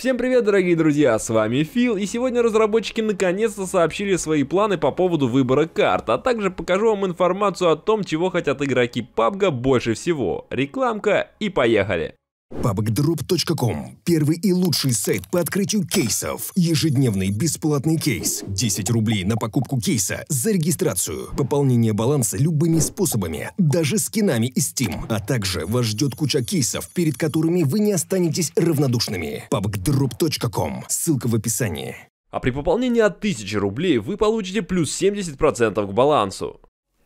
Всем привет, дорогие друзья, с вами Фил, и сегодня разработчики наконец-то сообщили свои планы по поводу выбора карт, а также покажу вам информацию о том, чего хотят игроки PUBG больше всего. Рекламка и поехали! PUBGDrop.com – первый и лучший сайт по открытию кейсов. Ежедневный бесплатный кейс. 10 рублей на покупку кейса за регистрацию. Пополнение баланса любыми способами, даже скинами из Steam. А также вас ждет куча кейсов, перед которыми вы не останетесь равнодушными. PUBGDrop.com. Ссылка в описании. А при пополнении от 1000 рублей вы получите плюс 70% к балансу.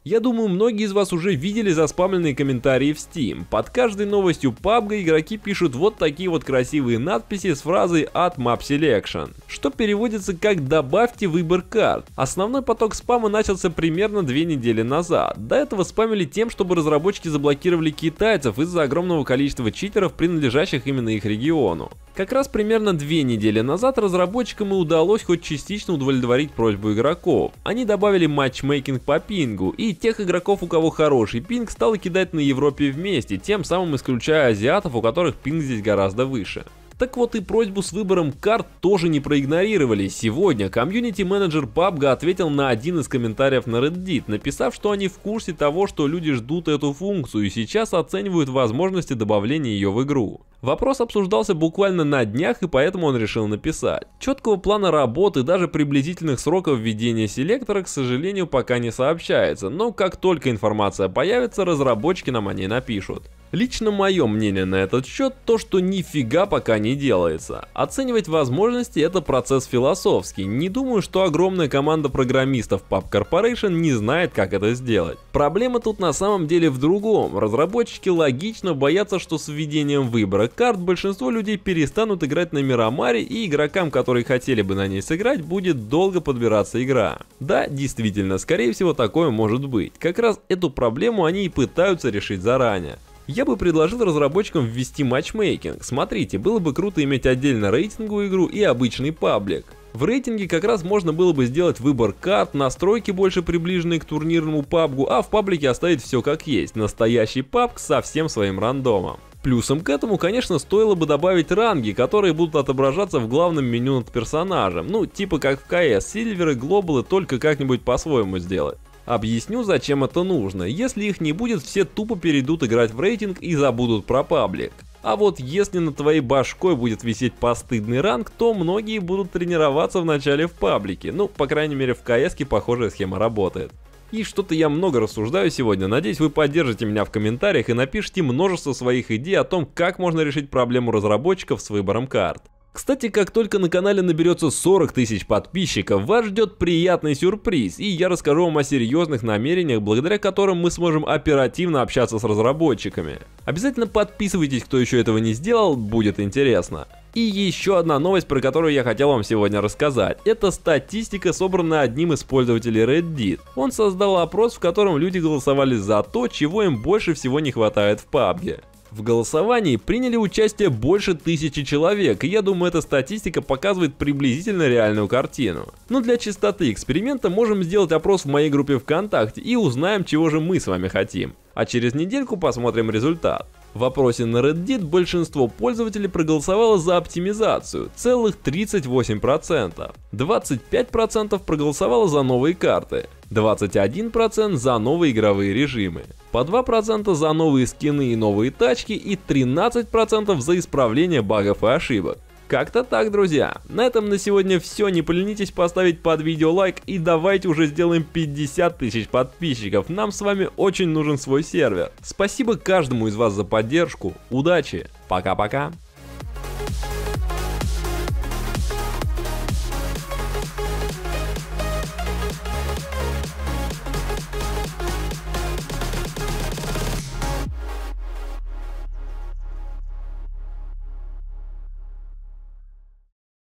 Я думаю, многие из вас уже видели заспамленные комментарии в Steam. Под каждой новостью PUBG игроки пишут вот такие вот красивые надписи с фразой «Add Map Selection», что переводится как «добавьте выбор карт». Основной поток спама начался примерно 2 недели назад. До этого спамили тем, чтобы разработчики заблокировали китайцев из-за огромного количества читеров, принадлежащих именно их региону. Как раз примерно 2 недели назад разработчикам и удалось хоть частично удовлетворить просьбу игроков. Они добавили матчмейкинг по пингу, и тех игроков, у кого хороший пинг, стало кидать на Европе вместе, тем самым исключая азиатов, у которых пинг здесь гораздо выше. Так вот, и просьбу с выбором карт тоже не проигнорировали. Сегодня комьюнити-менеджер PUBG ответил на один из комментариев на Reddit, написав, что они в курсе того, что люди ждут эту функцию и сейчас оценивают возможности добавления ее в игру. Вопрос обсуждался буквально на днях, и поэтому он решил написать. Четкого плана работы, даже приблизительных сроков введения селектора, к сожалению, пока не сообщается, но как только информация появится, разработчики нам о ней напишут. Лично мое мнение на этот счет то, что нифига пока не делается. Оценивать возможности — это процесс философский. Не думаю, что огромная команда программистов PUBG Corporation не знает, как это сделать. Проблема тут на самом деле в другом. Разработчики логично боятся, что с введением выбора карт большинство людей перестанут играть на Мирамаре, и игрокам, которые хотели бы на ней сыграть, будет долго подбираться игра. Да, действительно, скорее всего такое может быть. Как раз эту проблему они и пытаются решить заранее. Я бы предложил разработчикам ввести матчмейкинг. Смотрите, было бы круто иметь отдельно рейтинговую игру и обычный паблик. В рейтинге как раз можно было бы сделать выбор карт, настройки больше приближенные к турнирному PUBG, а в паблике оставить все как есть, настоящий PUBG со всем своим рандомом. Плюсом к этому, конечно, стоило бы добавить ранги, которые будут отображаться в главном меню над персонажем, ну типа как в CS, сильверы, глобалы, только как-нибудь по-своему сделать. Объясню, зачем это нужно. Если их не будет, все тупо перейдут играть в рейтинг и забудут про паблик. А вот если над твоей башкой будет висеть постыдный ранг, то многие будут тренироваться вначале в паблике. Ну, по крайней мере, в CS-ке похожая схема работает. И что-то я много рассуждаю сегодня, надеюсь, вы поддержите меня в комментариях и напишите множество своих идей о том, как можно решить проблему разработчиков с выбором карт. Кстати, как только на канале наберется 40 тысяч подписчиков, вас ждет приятный сюрприз, и я расскажу вам о серьезных намерениях, благодаря которым мы сможем оперативно общаться с разработчиками. Обязательно подписывайтесь, кто еще этого не сделал, будет интересно. И еще одна новость, про которую я хотел вам сегодня рассказать. Это статистика, собранная одним из пользователей Reddit. Он создал опрос, в котором люди голосовали за то, чего им больше всего не хватает в PUBG. В голосовании приняли участие больше 1000 человек, и я думаю, эта статистика показывает приблизительно реальную картину. Но для чистоты эксперимента можем сделать опрос в моей группе ВКонтакте и узнаем, чего же мы с вами хотим. А через недельку посмотрим результат. В опросе на Reddit большинство пользователей проголосовало за оптимизацию, целых 38%. 25% проголосовало за новые карты, 21% за новые игровые режимы, по 2% за новые скины и новые тачки и 13% за исправление багов и ошибок. Как-то так, друзья. На этом на сегодня все. Не поленитесь поставить под видео лайк и давайте уже сделаем 50 тысяч подписчиков. Нам с вами очень нужен свой сервер. Спасибо каждому из вас за поддержку. Удачи. Пока-пока.